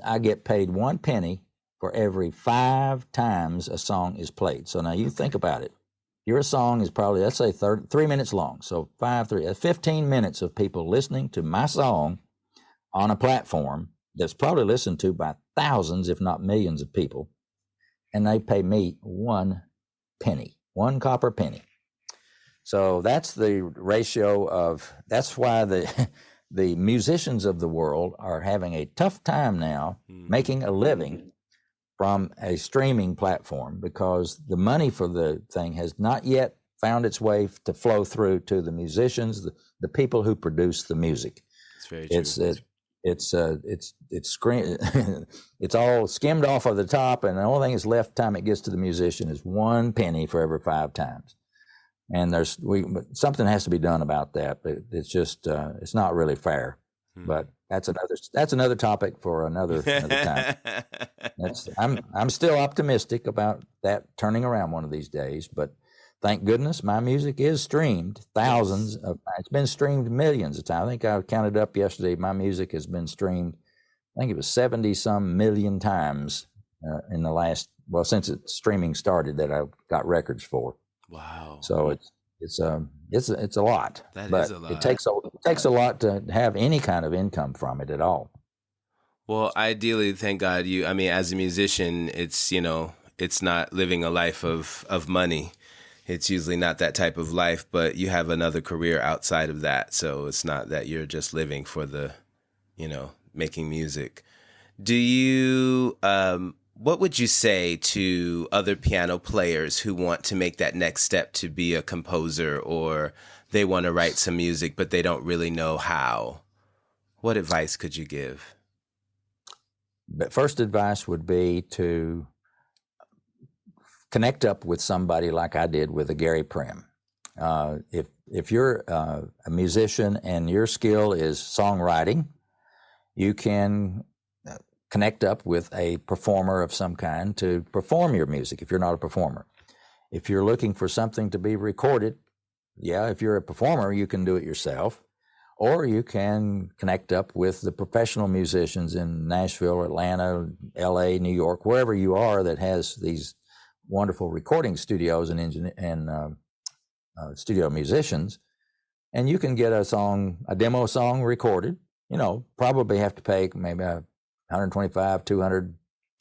I get paid 1 penny for every 5 times a song is played. So now you think about it. Your song is probably, let's say 3 minutes long. So 15 minutes of people listening to my song on a platform that's probably listened to by thousands, if not millions of people. And they pay me 1 penny, 1 copper penny. So that's the ratio that's why the musicians of the world are having a tough time now making a living from a streaming platform, because the money for the thing has not yet found its way to flow through to the musicians, the people who produce the music. It's very true. It's all skimmed off of the top, and the only thing that's left time it gets to the musician is 1 penny for every 5 times. And something has to be done about that. It's just it's not really fair. But that's another topic for another time. I'm still optimistic about that turning around one of these days. But thank goodness my music is streamed thousands of. It's been streamed millions of times. I think I counted up yesterday. My music has been streamed. I think it was 70-some million times in the last, since streaming started, that I've got records for. Wow. So it's a lot. That but is a lot. It takes a lot to have any kind of income from it at all. Well, ideally, thank God as a musician, it's not living a life of money. It's usually not that type of life, but you have another career outside of that. So it's not that you're just living for the, making music. Do you, what would you say to other piano players who want to make that next step to be a composer, or they want to write some music, but they don't really know how? What advice could you give? But first advice would be to connect up with somebody like I did with a Gary Prim. If you're a musician and your skill is songwriting, you can connect up with a performer of some kind to perform your music if you're not a performer. If you're looking for something to be recorded, if you're a performer, you can do it yourself, or you can connect up with the professional musicians in Nashville, Atlanta, LA, New York, wherever you are that has these wonderful recording studios and studio musicians, and you can get a demo song recorded. Probably have to pay maybe $125, $200,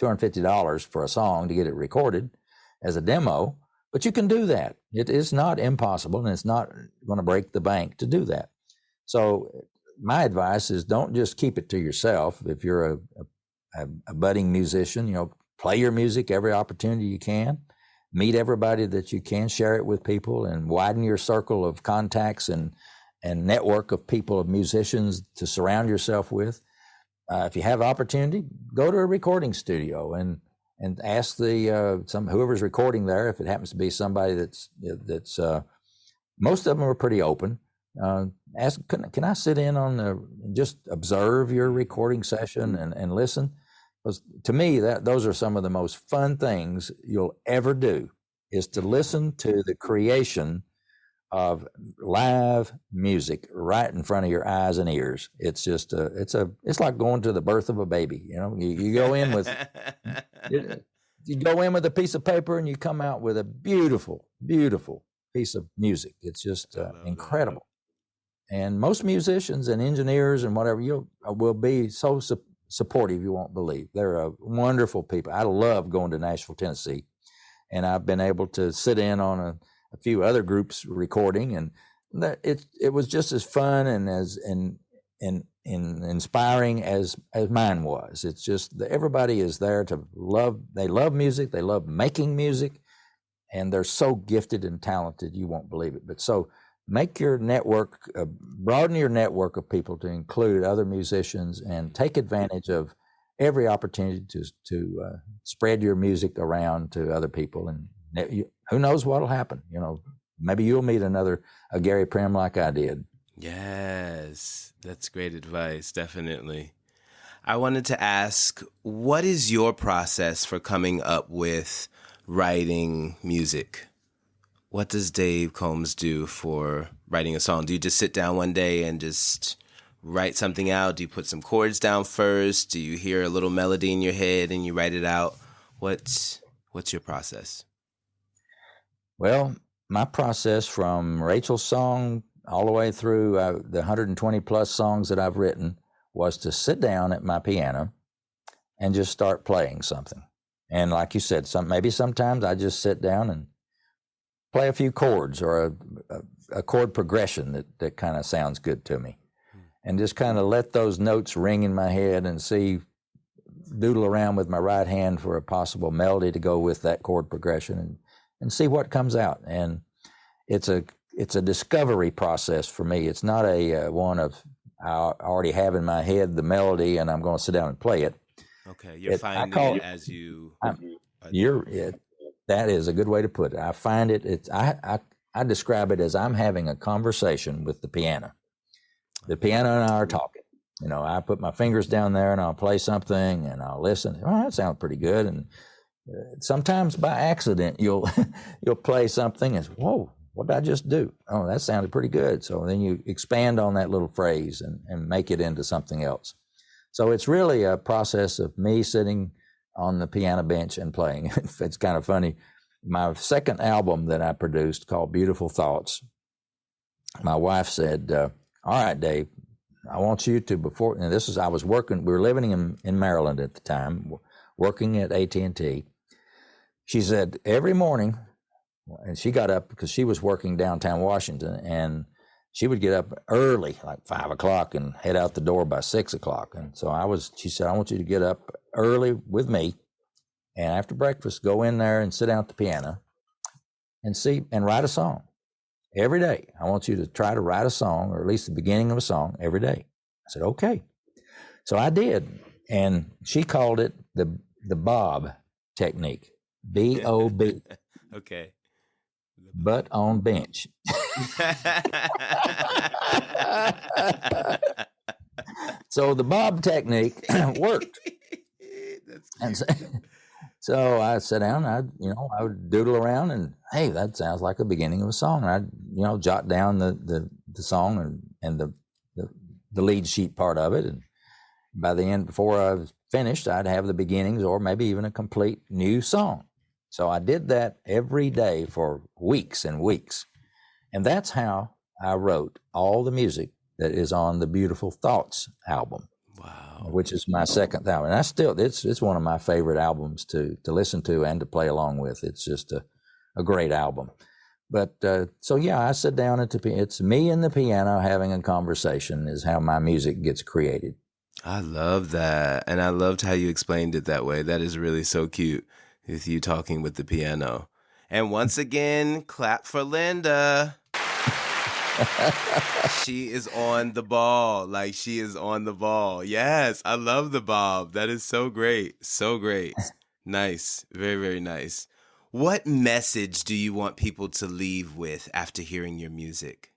$250 for a song to get it recorded as a demo, but you can do that. It is not impossible, and it's not going to break the bank to do that. So my advice is, don't just keep it to yourself. If you're a budding musician, play your music every opportunity you can, meet everybody that you can, share it with people, and widen your circle of contacts and network of people, of musicians to surround yourself with. If you have opportunity, go to a recording studio and ask whoever's recording there, if it happens to be somebody that's most of them are pretty open. Ask, can I sit in on just observe your recording session and listen? Because to me, those are some of the most fun things you'll ever do, is to listen to the creation of live music right in front of your eyes and ears. It's just it's like going to the birth of a baby. You go in with a piece of paper and you come out with a beautiful, beautiful piece of music. It's just incredible. And most musicians and engineers and whatever, will be so supportive you won't believe. They're wonderful people. I love going to Nashville, Tennessee, and I've been able to sit in on a few other groups recording, and it was just as fun and as inspiring as mine was. It's just that everybody is there to love. They love music. They love making music, and they're so gifted and talented you won't believe it. But so make your network, broaden your network of people to include other musicians, and take advantage of every opportunity to spread your music around to other people. And who knows what'll happen? Maybe you'll meet a Gary Prim like I did. Yes, that's great advice, definitely. I wanted to ask, what is your process for coming up with writing music? What does Dave Combs do for writing a song? Do you just sit down one day and just write something out? Do you put some chords down first? Do you hear a little melody in your head and you write it out? What's your process? Well, my process from Rachel's song all the way through the 120 plus songs that I've written was to sit down at my piano and just start playing something. And like you said, maybe sometimes I just sit down and play a few chords or a chord progression that kind of sounds good to me, and just kind of let those notes ring in my head and doodle around with my right hand for a possible melody to go with that chord progression and see what comes out. And it's a discovery process for me. It's not a one of I already have in my head the melody and I'm going to sit down and play it. Okay, you're finding it as you. That is a good way to put it. I find it. I describe it as I'm having a conversation with the piano. The piano and I are talking. I put my fingers down there and I'll play something and I'll listen. Oh, that sounds pretty good. And sometimes by accident you'll play something and whoa, what did I just do? Oh, that sounded pretty good. So then you expand on that little phrase and make it into something else. So it's really a process of me sitting on the piano bench and playing. It's kind of funny. My second album that I produced, called Beautiful Thoughts, my wife said, all right, Dave, I want you to, I was working, we were living in Maryland at the time, working at AT&T. She said every morning, and she got up because she was working downtown Washington, and she would get up early, like 5 o'clock, and head out the door by 6 o'clock. And so she said, I want you to get up early with me, and after breakfast, go in there and sit down at the piano and write a song every day. I want you to try to write a song, or at least the beginning of a song, every day. I said, okay. So I did. And she called it the Bob technique, B-O-B. Okay. Butt on bench. So the Bob technique worked. And so I sat down, I would doodle around, and hey, that sounds like the beginning of a song. And I'd jot down the song and the lead sheet part of it. And by the end, before I was finished, I'd have the beginnings or maybe even a complete new song. So I did that every day for weeks and weeks. And that's how I wrote all the music that is on the Beautiful Thoughts album. Wow. Which is my second album. And it's one of my favorite albums to listen to and to play along with. It's just a great album. But so yeah, I sit down it's me and the piano having a conversation is how my music gets created. I love that. And I loved how you explained it that way. That is really so cute, with you talking with the piano. And once again, clap for Linda. She is on the ball. She is on the ball. Yes, I love the Bob. That is so great. So great. Nice. Very, very nice. What message do you want people to leave with after hearing your music?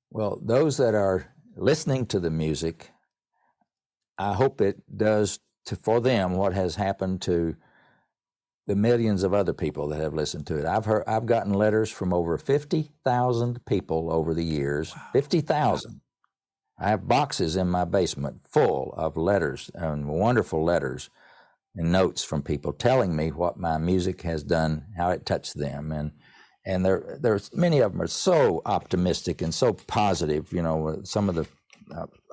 Well, those that are listening to the music, I hope it does for them what has happened to the millions of other people that have listened to it. I've gotten letters from over 50,000 people over the years. Wow. 50,000. I have boxes in my basement full of letters, and wonderful letters and notes from people telling me what my music has done, how it touched them. And there's many of them are so optimistic and so positive. Some of the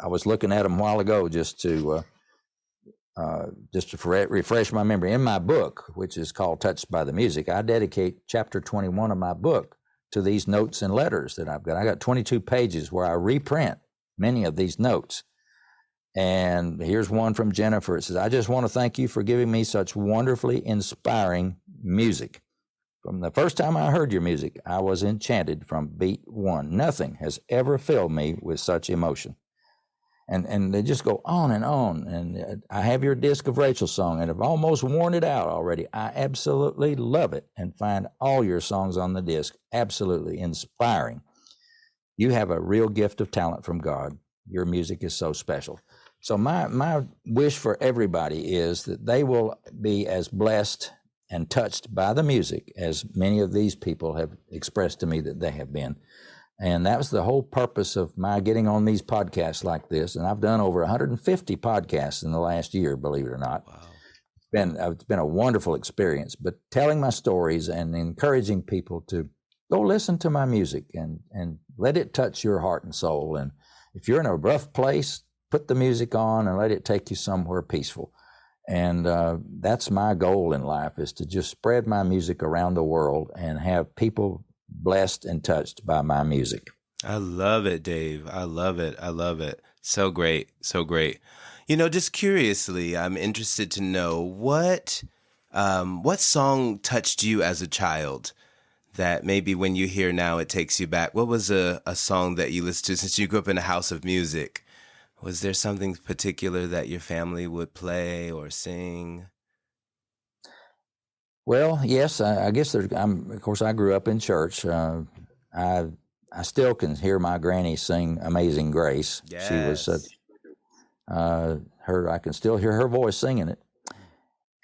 I was looking at them a while ago just to refresh my memory. In my book, which is called Touched by the Music, I dedicate chapter 21 of my book to these notes and letters that I've got. I got 22 pages where I reprint many of these notes. And here's one from Jennifer. It says, I just want to thank you for giving me such wonderfully inspiring music. From the first time I heard your music, I was enchanted from beat one. Nothing has ever filled me with such emotion. And they just go on and on. And I have your disc of Rachel's song, and I've almost worn it out already. I absolutely love it and find all your songs on the disc absolutely inspiring. You have a real gift of talent from God. Your music is so special. So my wish for everybody is that they will be as blessed and touched by the music as many of these people have expressed to me that they have been. And that was the whole purpose of my getting on these podcasts like this. And I've done over 150 podcasts in the last year, believe it or not. Wow. It's been a wonderful experience, but telling my stories and encouraging people to go listen to my music and let it touch your heart and soul. And if you're in a rough place, put the music on and let it take you somewhere peaceful. And that's my goal in life, is to just spread my music around the world and have people blessed and touched by my music. I love it, Dave. I love it. I love it. So great. So great. Just curiously, I'm interested to know what song touched you as a child that maybe when you hear now it takes you back. What was a song that you listened to since you grew up in a house of music? Was there something particular that your family would play or sing? Well, yes, I guess of course, I grew up in church. I still can hear my granny sing "Amazing Grace." Yes. She was such I can still hear her voice singing it,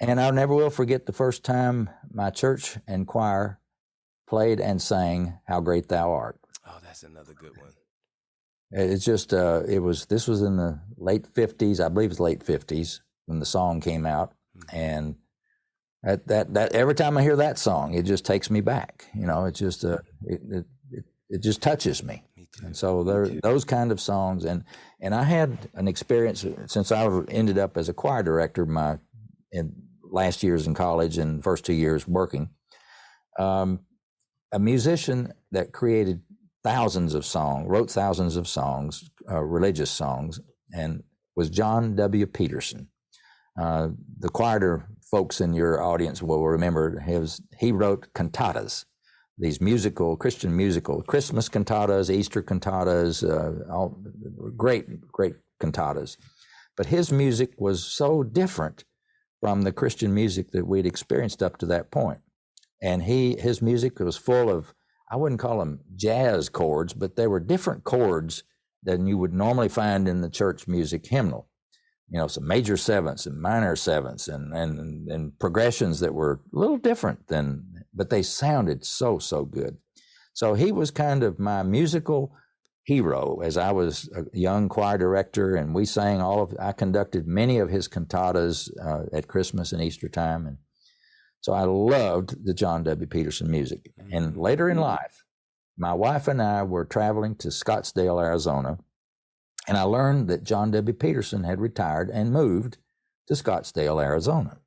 and I never will forget the first time my church and choir played and sang "How Great Thou Art." Oh, that's another good one. It's just this was in the late 50s, I believe it's late 50s when the song came out, and that every time I hear that song, it just takes me back. It just it just touches me. Me too. And so those kind of songs, and I had an experience since I ended up as a choir director in last years in college and first 2 years working. A musician that created wrote thousands of songs, religious songs, and was John W. Peterson. The choir folks in your audience will remember he wrote cantatas, these Christian musical, Christmas cantatas, Easter cantatas, all great cantatas. But his music was so different from the Christian music that we'd experienced up to that point. And his music was full of, I wouldn't call them jazz chords, but they were different chords than you would normally find in the church music hymnal. Some major sevenths and minor sevenths and progressions that were a little different but they sounded so good. So he was kind of my musical hero as I was a young choir director, and we sang I conducted many of his cantatas at Christmas and Easter time. And so I loved the John W. Peterson music. And later in life, my wife and I were traveling to Scottsdale, Arizona, and I learned that John W. Peterson had retired and moved to Scottsdale, Arizona.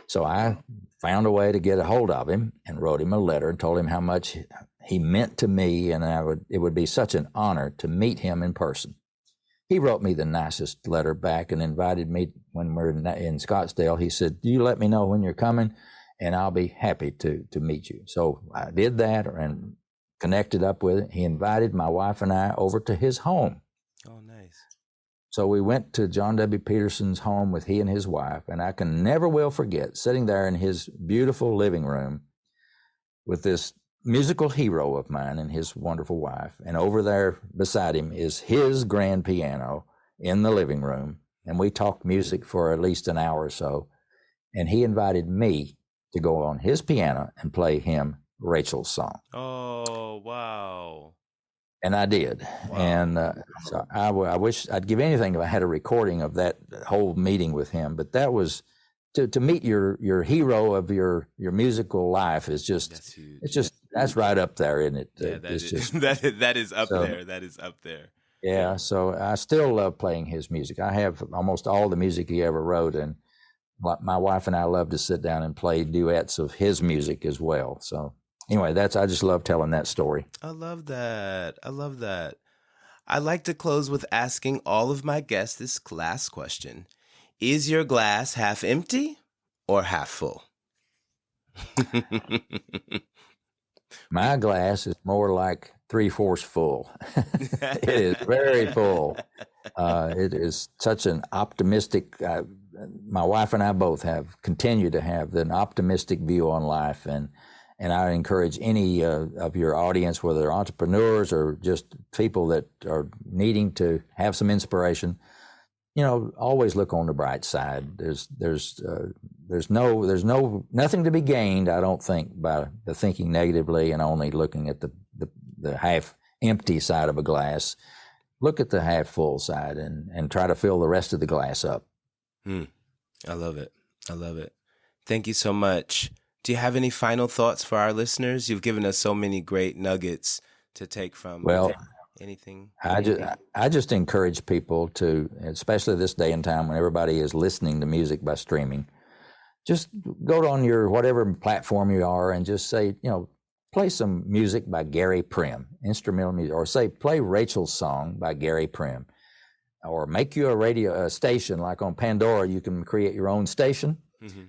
So I found a way to get a hold of him and wrote him a letter and told him how much he meant to me, and it would be such an honor to meet him in person. He wrote me the nicest letter back and invited me when we're in Scottsdale. He said, "You let me know when you're coming, and I'll be happy to meet you." So I did that and connected up with it. He invited my wife and I over to his home. Oh, nice. So we went to John W. Peterson's home with he and his wife, and I can never will forget sitting there in his beautiful living room with this musical hero of mine and his wonderful wife. And over there beside him is his grand piano in the living room. And we talked music for at least an hour or so. And he invited me to go on his piano and play him Rachel's song. Oh, wow. And I did. Wow. And so I wish I'd give anything if I had a recording of that whole meeting with him. But that was to meet your hero of your musical life is just, that's right up there, isn't it? Yeah, that is up there. That is up there. Yeah. So I still love playing his music. I have almost all the music he ever wrote. And my wife and I love to sit down and play duets of his music as well. So anyway, I just love telling that story. I love that. I like to close with asking all of my guests this last question. Is your glass half empty or half full? My glass is more like 3/4 full. It is very full. It is such an optimistic. My wife and I both continue to have an optimistic view on life, and I encourage any of your audience, whether they're entrepreneurs or just people that are needing to have some inspiration, always look on the bright side. There's nothing to be gained, I don't think, by the thinking negatively and only looking at the half empty side of a glass. Look at the half full side and try to fill the rest of the glass up. I love it. I love it. Thank you so much. Do you have any final thoughts for our listeners? You've given us so many great nuggets to take from. Well, anything? I just encourage people to, especially this day and time when everybody is listening to music by streaming, just go on your whatever platform you are and just say, play some music by Gary Prim, instrumental music, or say play Rachel's Song by Gary Prim, or make you a station like on Pandora. You can create your own station. Mm-hmm.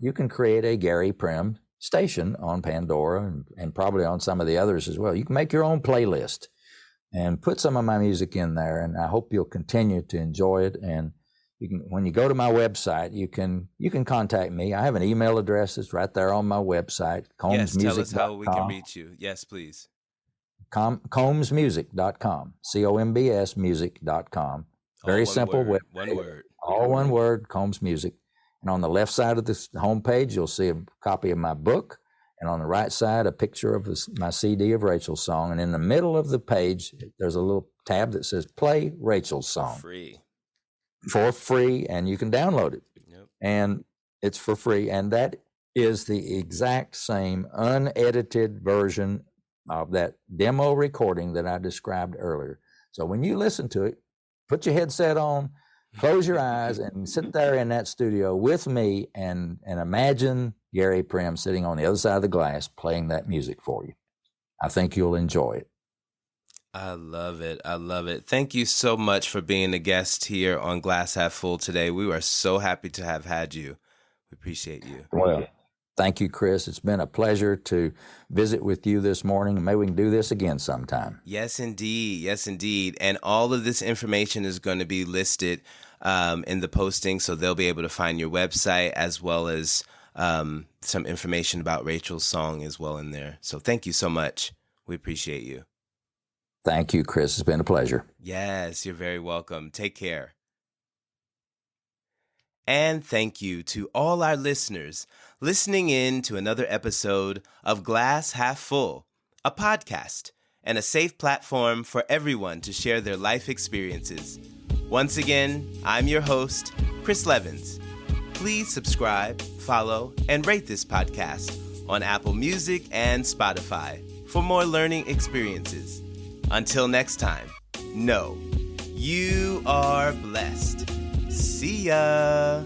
You can create a Gary Prim station on Pandora and probably on some of the others as well. You can make your own playlist and put some of my music in there, and I hope you'll continue to enjoy it. And when you go to my website, you can contact me. I have an email address that's right there on my website. Yes, tell us how we can reach you. Yes, please. combsmusic.com, COMBS music.com. Very simple. One word. All one word, Combs Music. And on the left side of this homepage, you'll see a copy of my book. And on the right side, a picture of my CD of Rachel's Song. And in the middle of the page, there's a little tab that says Play Rachel's Song. For free, and you can download it. Yep. And it's for free. And that is the exact same unedited version of that demo recording that I described earlier. So when you listen to it, put your headset on, close your eyes, and sit there in that studio with me and imagine Gary Prim sitting on the other side of the glass playing that music for you. I think you'll enjoy it. I love it. I love it. Thank you so much for being a guest here on Glass Half Full today. We are so happy to have had you. We appreciate you. Well, thank you, Chris. It's been a pleasure to visit with you this morning. Maybe we can do this again sometime. Yes, indeed. Yes, indeed. And all of this information is going to be listed in the posting, so they'll be able to find your website as well as some information about Rachel's Song as well in there. So thank you so much. We appreciate you. Thank you, Chris. It's been a pleasure. Yes, you're very welcome. Take care. And thank you to all our listeners listening in to another episode of Glass Half Full, a podcast and a safe platform for everyone to share their life experiences. Once again, I'm your host, Chris Levens. Please subscribe, follow, and rate this podcast on Apple Music and Spotify for more learning experiences. Until next time, know you are blessed. See ya.